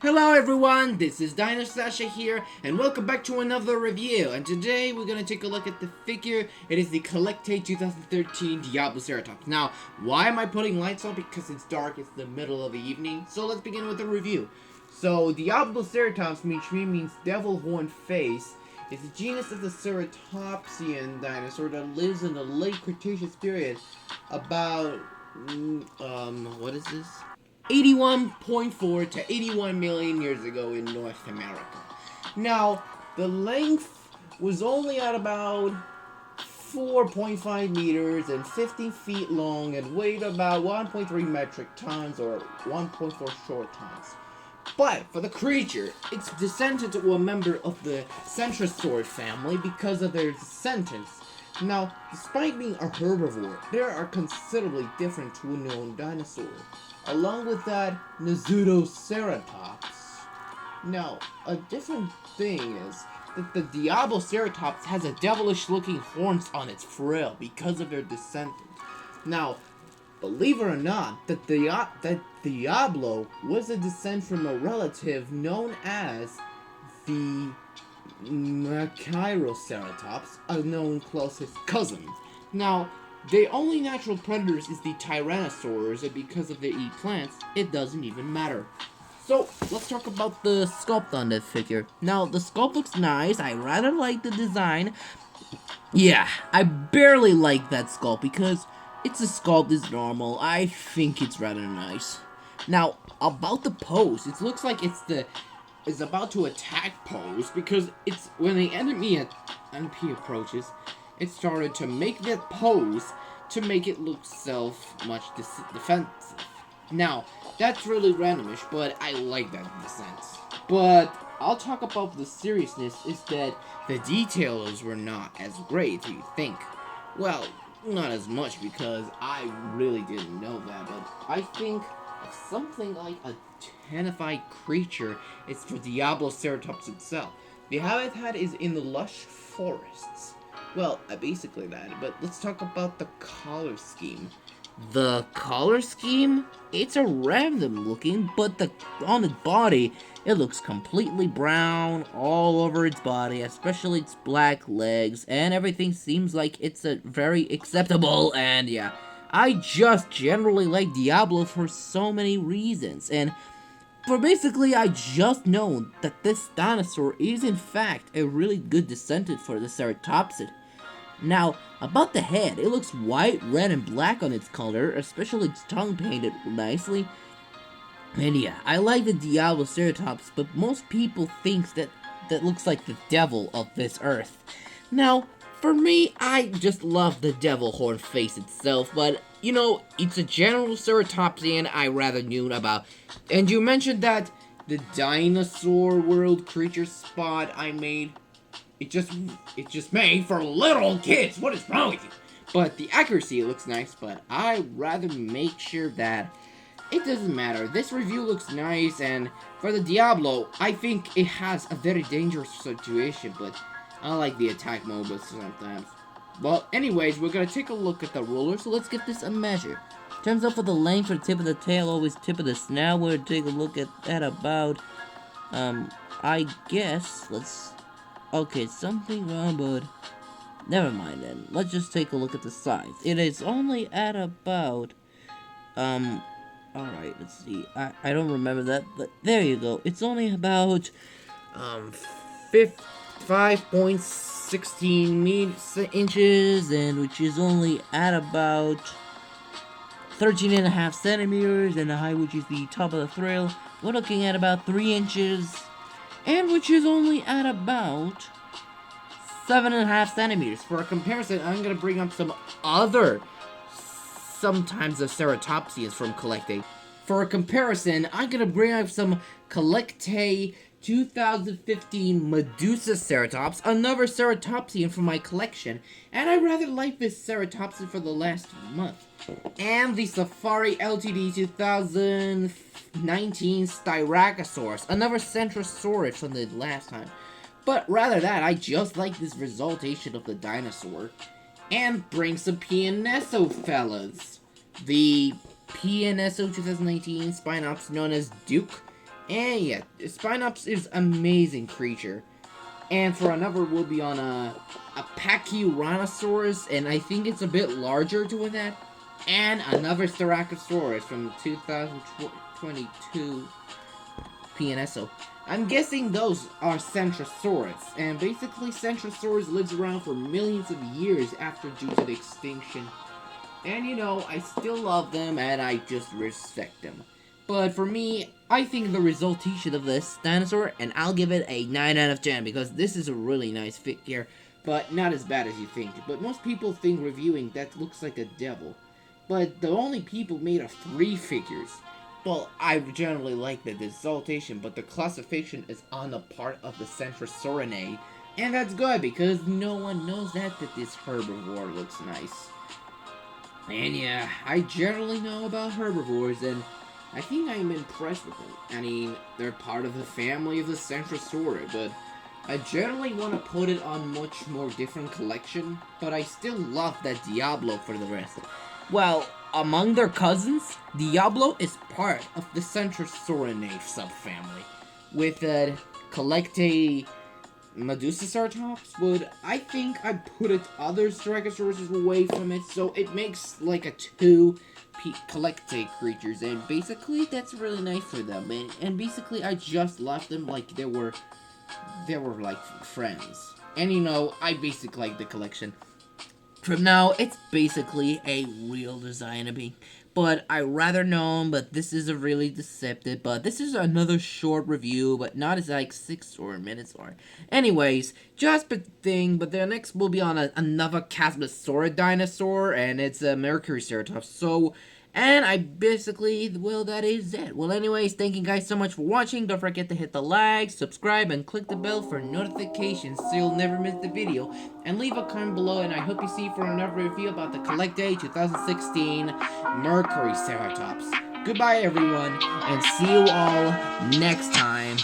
Hello everyone, this is DinoSasha here, and welcome back to another review. And today we're going to take a look at the figure. It is the CollectA 2013 Diabloceratops. Now, why am I putting lights on? Because it's dark, it's the middle of the evening. So let's begin with the review. So, Diabloceratops, which means devil horn face, is a genus of the ceratopsian dinosaur that lives in the late Cretaceous period about, what is this? 81.4 to 81 million years ago in North America. Now, the length was only at about 4.5 meters and 50 feet long and weighed about 1.3 metric tons or 1.4 short tons. But for the creature, it's descended to a member of the Centrosaur family because of their descendants. Now, despite being a herbivore, they are considerably different to a known dinosaur. Along with that, Diabloceratops. Now, a different thing is that the Diabloceratops has a devilish-looking horns on its frill because of their descendant. Now, believe it or not, that Diablo was a descent from a relative known as the Machairoceratops, a known closest cousin. Now, the only natural predators is the Tyrannosaurs, and because of they eat plants, it doesn't even matter. So, let's talk about the sculpt on this figure. Now, the sculpt looks nice, I rather like the design. Yeah, I barely like that sculpt because its sculpt is normal. I think it's rather nice. Now, about the pose, it looks like it's about to attack pose because it's when the enemy approaches, it started to make that pose to make it look much defensive. Now, that's really randomish, but I like that in a sense. But I'll talk about the seriousness is that the details were not as great as you think. Well, not as much because I really didn't know that, but I think something like a terrified creature is for Diabloceratops itself. The habitat is in the lush forests. Well, basically that, but let's talk about the color scheme. The color scheme? It's a random looking, but on its body, it looks completely brown all over its body, especially its black legs, and everything seems like it's a very acceptable, and yeah. I just generally like Diablo for so many reasons, and for basically, I just know that this dinosaur is in fact a really good descendant for the ceratopsid. Now, about the head, it looks white, red, and black on its color, especially its tongue painted nicely. And yeah, I like the Diabloceratops, but most people think that looks like the devil of this earth. Now, for me, I just love the devil horn face itself, but, you know, it's a general ceratopsian I rather knew about. And you mentioned that the dinosaur world creature spot I made, it's just made for little kids. What is wrong with you? But the accuracy looks nice, but I rather make sure that it doesn't matter. This review looks nice, and for the Diablo, I think it has a very dangerous situation, but I like the attack mode sometimes. Well, anyways, we're gonna take a look at the ruler, so let's get this a measure. Turns out for the length for the tip of the tail, always tip of the snout, we're gonna take a look at that about, I guess, okay, something wrong, but never mind then. Let's just take a look at the size. It is only at about, alright, let's see. I don't remember that, but there you go. It's only about, 5.16 inches, and which is only at about 13.5 centimeters, and the height, which is the top of the thrill, we're looking at about 3 inches, and which is only at about 7.5 centimeters. For a comparison, I'm gonna bring up sometimes the ceratopsians from CollectA. For a comparison, I'm gonna bring up some CollectA 2015 Diabloceratops, another ceratopsian from my collection, and I rather like this ceratopsian for the last month. And the Safari Ltd 2019 Styracosaurus, another Centrosaurus from the last time. But rather that, I just like this resultation of the dinosaur. And bring some PNSO fellas. The PNSO 2019 Spinops known as Duke And yeah, Spinops is amazing creature. And for another, we'll be on a Pachyrhinosaurus, and I think it's a bit larger to that. And another Styracosaurus from 2022 PNSO. I'm guessing those are Centrosaurus, and basically Centrosaurus lives around for millions of years after due to the extinction. And you know, I still love them and I just respect them. But for me, I think the resultation of this dinosaur, and I'll give it a 9 out of 10 because this is a really nice figure, but not as bad as you think. But most people think reviewing that looks like a devil. But the only people made of 3 figures. Well, I generally like the resultation, but the classification is on the part of the Centrosaurinae. And that's good because no one knows that this herbivore looks nice. And yeah, I generally know about herbivores, and I think I'm impressed with them. I mean, they're part of the family of the Centrosaurus, but I generally want to put it on much more different collection, but I still love that Diablo for the rest. Well, among their cousins, Diablo is part of the Centrosaurinae subfamily, with CollectA Diabloceratops, but I think I put it other Styracosaurus away from it, so it makes like a 2 CollectA creatures, and basically that's really nice for them. And basically I just left them like they were like friends. And you know, I basically like the collection. From now, it's basically a real design of me. But I rather know him, but this is a really deceptive. But this is another short review, but not as like 6 or minutes or. Anyways, just a thing, but the next will be on another Casbasaurid dinosaur, and it's a Mercuryceratops. So, and I basically, well, that is it. Well, anyways, thank you guys so much for watching. Don't forget to hit the like, subscribe, and click the bell for notifications so you'll never miss the video. And leave a comment below, and I hope you see for another review about the CollectA 2016 Mercuryceratops. Goodbye, everyone, and see you all next time.